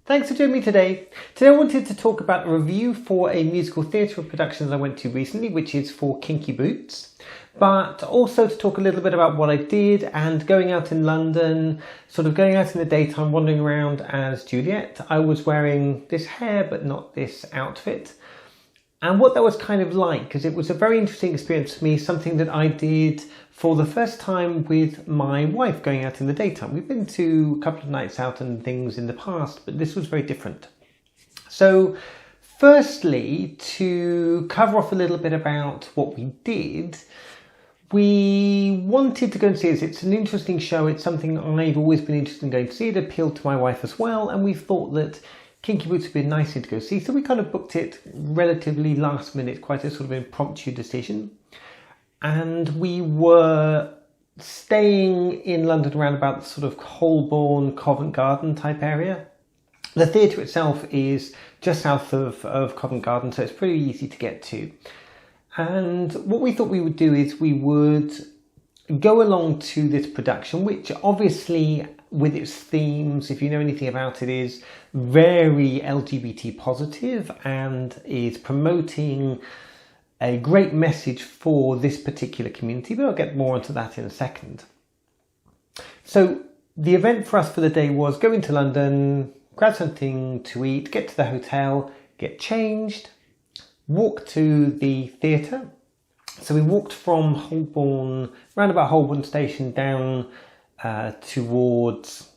Thanks for joining me today. Today I wanted to talk about a review for a musical theatre production that I went to recently, which is for Kinky Boots, but also to talk a little bit about what I did and going out in London, sort of going out in the daytime, wandering around as Juliette. I was wearing this hair but not this outfit. And what that was kind of like, because it was a very interesting experience for me, something that I did for the first time with my wife going out in the daytime. We've been to a couple of nights out and things in the past, but this was very different. So firstly, to cover off a little bit about what we did, we wanted to go and see it. It's an interesting show. It's something I've always been interested in going to see. It appealed to my wife as well, and we thought that Kinky Boots would be a nice thing to go see, so we kind of booked it relatively last minute, quite a sort of impromptu decision. And we were staying in London around about the sort of Holborn, Covent Garden type area. The theatre itself is just south of Covent Garden, so it's pretty easy to get to. And what we thought we would do is we would go along to this production, which obviously with its themes, if you know anything about it, is very LGBT positive and is promoting a great message for this particular community, but I'll get more onto that in a second. So the event for us for the day was go into London, grab something to eat, get to the hotel, get changed, walk to the theatre. So we walked from Holborn, round about Holborn Station down towards,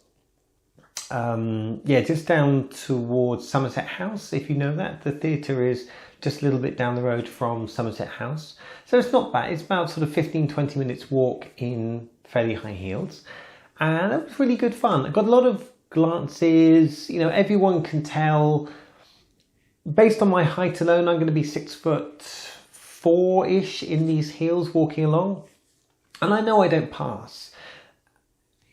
just down towards Somerset House, if you know that. The theatre is just a little bit down the road from Somerset House. So it's not bad. It's about sort of 15-20 minutes walk in fairly high heels. And that was really good fun. I got a lot of glances. You know, everyone can tell, based on my height alone, I'm going to be 6'4"-ish in these heels walking along. And I know I don't pass.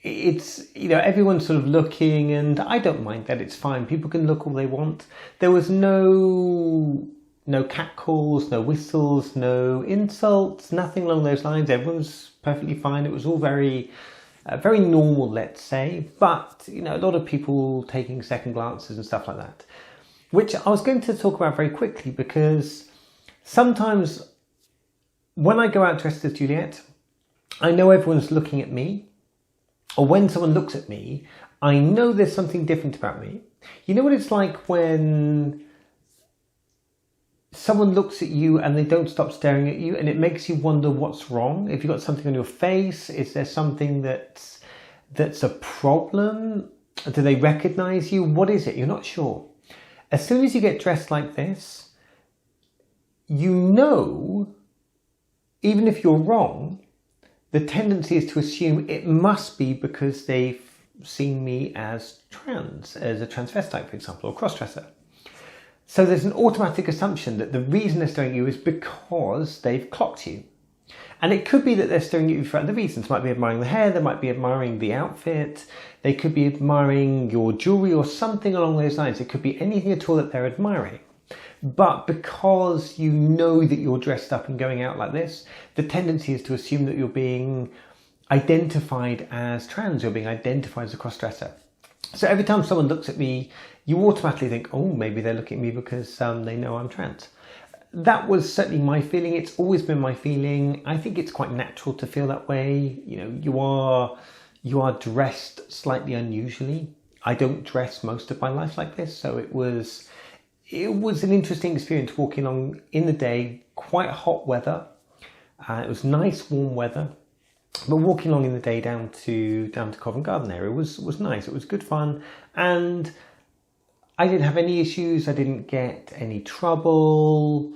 It's, you know, everyone's sort of looking, and I don't mind that. It's fine. People can look all they want. There was no catcalls, no whistles, no insults, nothing along those lines. Everyone was perfectly fine. It was all very normal, let's say. But, you know, a lot of people taking second glances and stuff like that, which I was going to talk about very quickly, because sometimes when I go out dressed as Juliette, I know everyone's looking at me. Or when someone looks at me, I know there's something different about me. You know what it's like when someone looks at you and they don't stop staring at you, and it makes you wonder what's wrong. If you've got something on your face, is there something that's a problem? Do they recognize you? What is it? You're not sure. As soon as you get dressed like this, you know, even if you're wrong, the tendency is to assume it must be because they've seen me as trans, as a transvestite, for example, or crossdresser. So there's an automatic assumption that the reason they're staring at you is because they've clocked you. And it could be that they're staring at you for other reasons. They might be admiring the hair, they might be admiring the outfit, they could be admiring your jewellery or something along those lines. It could be anything at all that they're admiring. But because you know that you're dressed up and going out like this, the tendency is to assume that you're being identified as trans, you're being identified as a crossdresser. So every time someone looks at me, you automatically think, oh, maybe they're looking at me because they know I'm trans. That was certainly my feeling. It's always been my feeling. I think it's quite natural to feel that way. You know, you are dressed slightly unusually. I don't dress most of my life like this, so it was an interesting experience walking along in the day, quite hot weather. It was nice warm weather, but walking along in the day down to Covent Garden area was nice. It was good fun, and I didn't have any issues. I didn't get any trouble.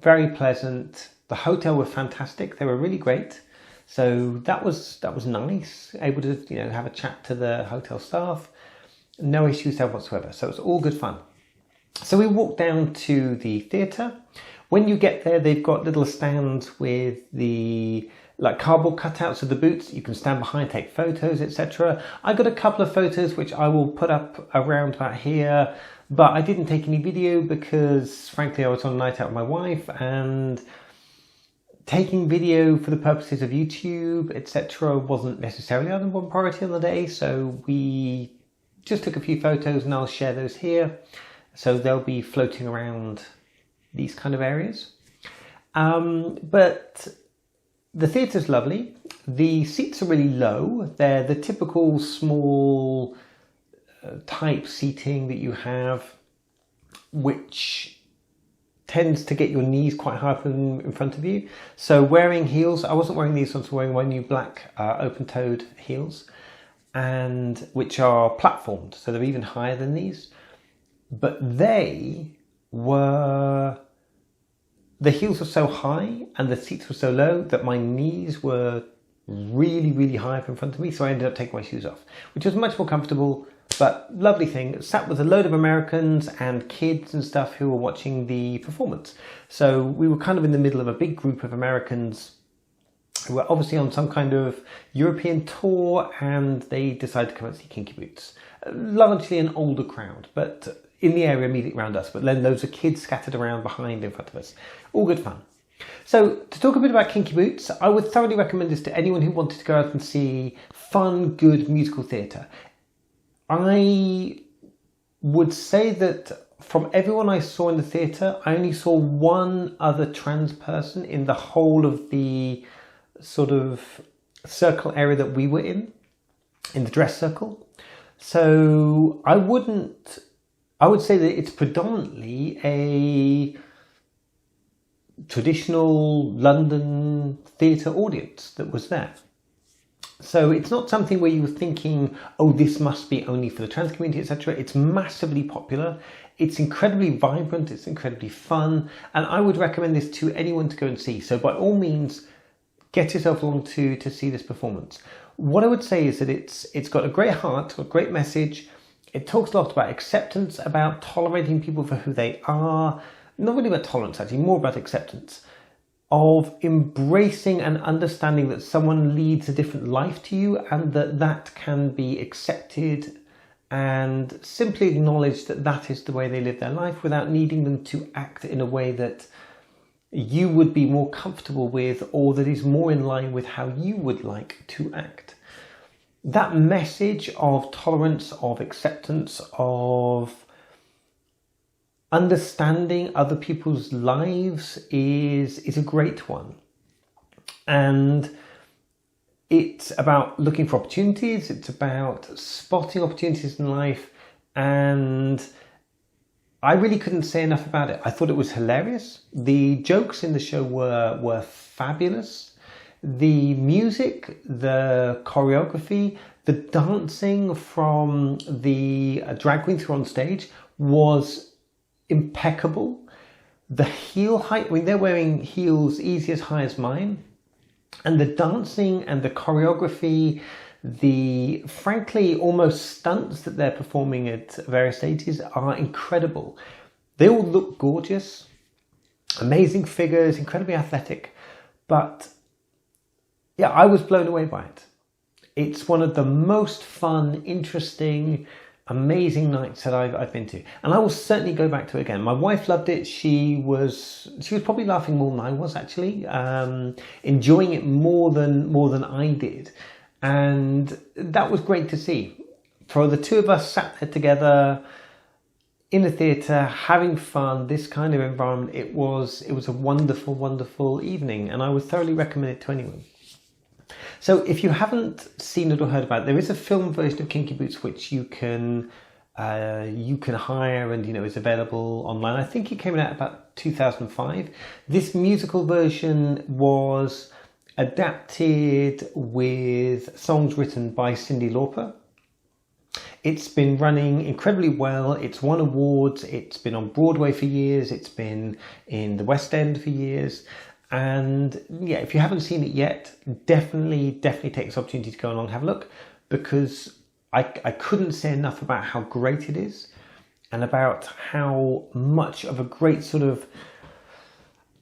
Very pleasant. The hotel were fantastic. They were really great. So that was nice. Able to, you know, have a chat to the hotel staff. No issues there whatsoever. So it was all good fun. So we walked down to the theatre. When you get there, they've got little stands with the cardboard cutouts of the boots. You can stand behind, take photos, etc. I got a couple of photos which I will put up around about here, but I didn't take any video because frankly I was on a night out with my wife, and taking video for the purposes of YouTube, etc. wasn't necessarily our number one priority on the day, so we just took a few photos and I'll share those here. So they'll be floating around these kind of areas. But the theatre's lovely. The seats are really low. They're the typical small type seating that you have, which tends to get your knees quite high up in front of you. So wearing heels, I wasn't wearing these ones, I was wearing my new black open-toed heels, and which are platformed, so they're even higher than these. But the heels were so high and the seats were so low that my knees were really, really high up in front of me. So I ended up taking my shoes off, which was much more comfortable, but lovely thing. Sat with a load of Americans and kids and stuff who were watching the performance. So we were kind of in the middle of a big group of Americans who were obviously on some kind of European tour, and they decided to come and see Kinky Boots. Largely an older crowd, but in the area immediately around us, but then loads of kids scattered around behind in front of us. All good fun. So to talk a bit about Kinky Boots, I would thoroughly recommend this to anyone who wanted to go out and see fun, good musical theatre. I would say that from everyone I saw in the theatre, I only saw one other trans person in the whole of the sort of circle area that we were in the dress circle. So I would say that it's predominantly a traditional London theatre audience that was there. So it's not something where you were thinking, oh, this must be only for the trans community, etc. It's massively popular. It's incredibly vibrant. It's incredibly fun. And I would recommend this to anyone to go and see. So by all means, get yourself along to see this performance. What I would say is that it's got a great heart, a great message. It talks a lot about acceptance, about tolerating people for who they are. Not really about tolerance, actually, more about acceptance. Of embracing and understanding that someone leads a different life to you, and that can be accepted, and simply acknowledge that that is the way they live their life without needing them to act in a way that you would be more comfortable with, or that is more in line with how you would like to act. That message of tolerance, of acceptance, of understanding other people's lives is a great one. And it's about looking for opportunities. It's about spotting opportunities in life. And I really couldn't say enough about it. I thought it was hilarious. The jokes in the show were fabulous. The music, the choreography, the dancing from the drag queens who were on stage was impeccable. The heel height, I mean, they're wearing heels easy as high as mine. And the dancing and the choreography, the frankly almost stunts that they're performing at various stages are incredible. They all look gorgeous, amazing figures, incredibly athletic. But yeah, I was blown away by it. It's one of the most fun, interesting, amazing nights that I've been to, and I will certainly go back to it again. My wife loved it. She was probably laughing more than I was, actually, enjoying it more than I did, and that was great to see. For the two of us sat there together in a theatre, having fun, this kind of environment, it was a wonderful, wonderful evening, and I would thoroughly recommend it to anyone. So if you haven't seen it or heard about it, there is a film version of Kinky Boots which you can hire, and is available online. I think it came out about 2005. This musical version was adapted with songs written by Cyndi Lauper. It's been running incredibly well. It's won awards. It's been on Broadway for years. It's been in the West End for years. And yeah, if you haven't seen it yet, definitely take this opportunity to go along and have a look, because I couldn't say enough about how great it is and about how much of a great sort of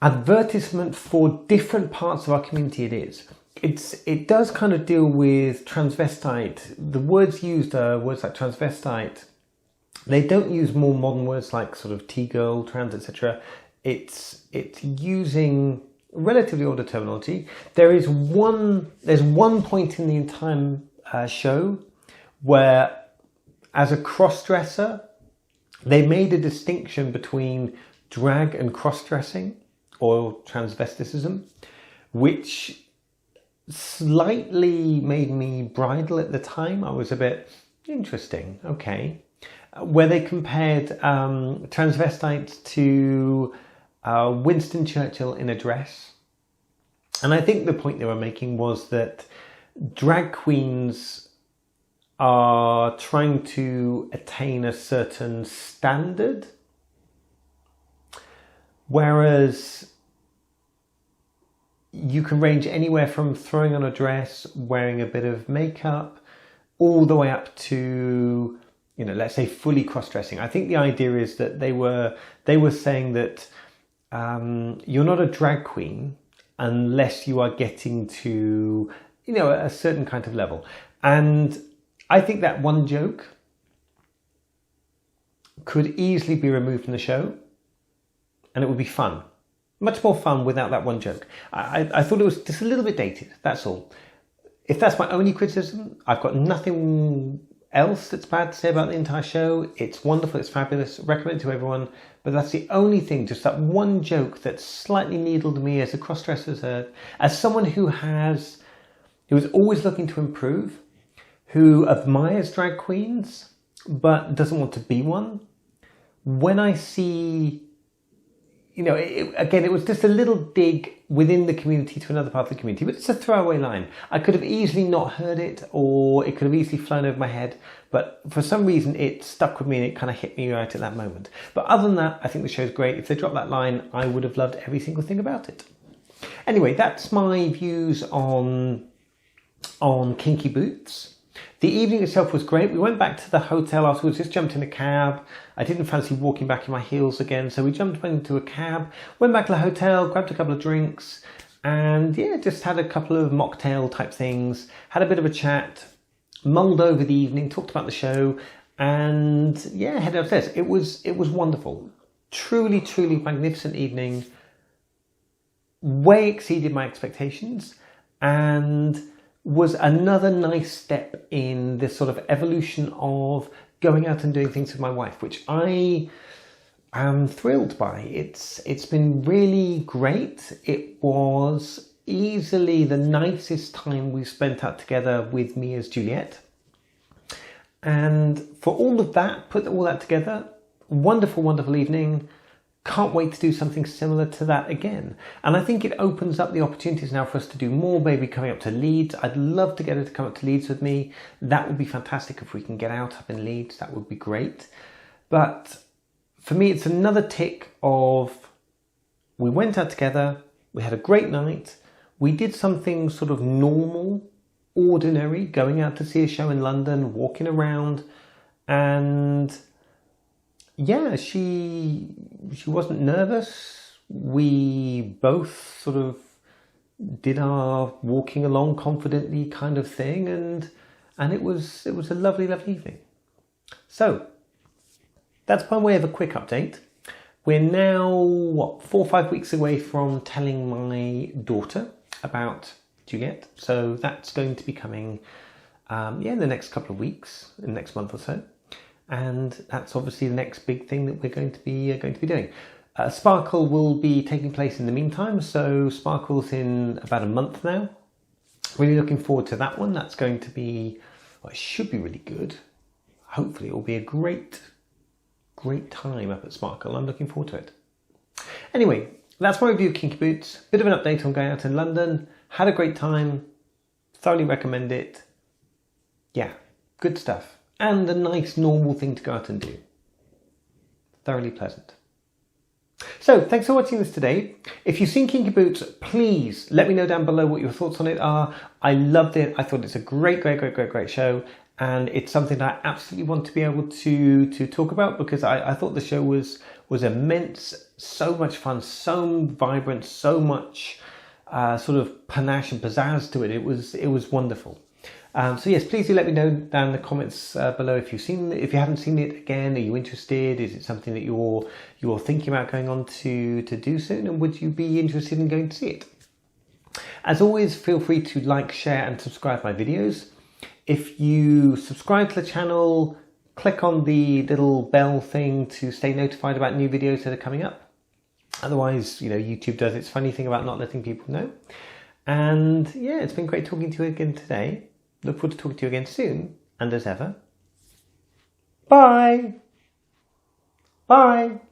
advertisement for different parts of our community it is. It does kind of deal with transvestite. The words used are words like transvestite. They don't use more modern words like sort of T-girl, trans, etc. It's using relatively older terminology. There's one point in the entire show where as a cross-dresser, they made a distinction between drag and cross-dressing or transvesticism, which slightly made me bridle at the time. I was a bit interesting, okay. Where they compared transvestites to Winston Churchill in a dress. And I think the point they were making was that drag queens are trying to attain a certain standard, whereas you can range anywhere from throwing on a dress, wearing a bit of makeup, all the way up to, you know, let's say fully cross-dressing. I think the idea is that they were saying that you're not a drag queen unless you are getting to, you know, a certain kind of level. And I think that one joke could easily be removed from the show and it would be fun. Much more fun without that one joke. I thought it was just a little bit dated, that's all. If that's my only criticism, I've got nothing else that's bad to say about the entire show. It's wonderful, it's fabulous, recommend it to everyone. But that's the only thing, just that one joke that slightly needled me as a cross-dresser, as someone who is always looking to improve, who admires drag queens, but doesn't want to be one. When I see, you know, again, it was just a little dig within the community to another part of the community, but it's a throwaway line. I could have easily not heard it, or it could have easily flown over my head, but for some reason it stuck with me and it kind of hit me right at that moment. But other than that, I think the show's great. If they dropped that line, I would have loved every single thing about it. Anyway, that's my views on Kinky Boots. The evening itself was great. We went back to the hotel afterwards, just jumped in a cab. I didn't fancy walking back in my heels again, so we went into a cab, went back to the hotel, grabbed a couple of drinks, and yeah, just had a couple of mocktail type things, had a bit of a chat, mulled over the evening, talked about the show, and yeah, headed upstairs. It was wonderful. Truly, truly magnificent evening. Way exceeded my expectations, and was another nice step in this sort of evolution of going out and doing things with my wife, which I am thrilled by. It's been really great. It was easily the nicest time we've spent out together with me as Juliette. And for all of that, put all that together, wonderful, wonderful evening. Can't wait to do something similar to that again. And I think it opens up the opportunities now for us to do more, maybe coming up to Leeds. I'd love to get her to come up to Leeds with me. That would be fantastic if we can get out up in Leeds. That would be great. But for me, it's another tick of, we went out together, we had a great night, we did something sort of normal, ordinary, going out to see a show in London, walking around, and yeah, she wasn't nervous. We both sort of did our walking along confidently kind of thing, and it was a lovely, lovely evening. So that's by way of a quick update. We're now 4 or 5 weeks away from telling my daughter about Juliette, so that's going to be coming in the next couple of weeks, in the next month or so. And that's obviously the next big thing that we're going to be doing. Sparkle will be taking place in the meantime, so Sparkle's in about a month now. Really looking forward to that one. That's going to be, well, it should be really good. Hopefully it will be a great time up at Sparkle. I'm looking forward to it. Anyway, that's my review of Kinky Boots. Bit of an update on going out in London. Had a great time. Thoroughly recommend it. Yeah, good stuff. And a nice normal thing to go out and do. Thoroughly pleasant. So thanks for watching this today. If you've seen Kinky Boots, please let me know down below what your thoughts on it are. I loved it. I thought it's a great show, and it's something that I absolutely want to be able to talk about, because I thought the show was immense, so much fun, so vibrant, so much sort of panache and pizzazz to it. It was wonderful. So yes, please do let me know down in the comments below if you haven't seen it again. Are you interested? Is it something that you're thinking about going on to do soon? And would you be interested in going to see it? As always, feel free to like, share and subscribe my videos. If you subscribe to the channel, click on the little bell thing to stay notified about new videos that are coming up. Otherwise, you know, YouTube does its funny thing about not letting people know. And yeah, it's been great talking to you again today. Look forward to talking to you again soon. And as ever, bye. Bye.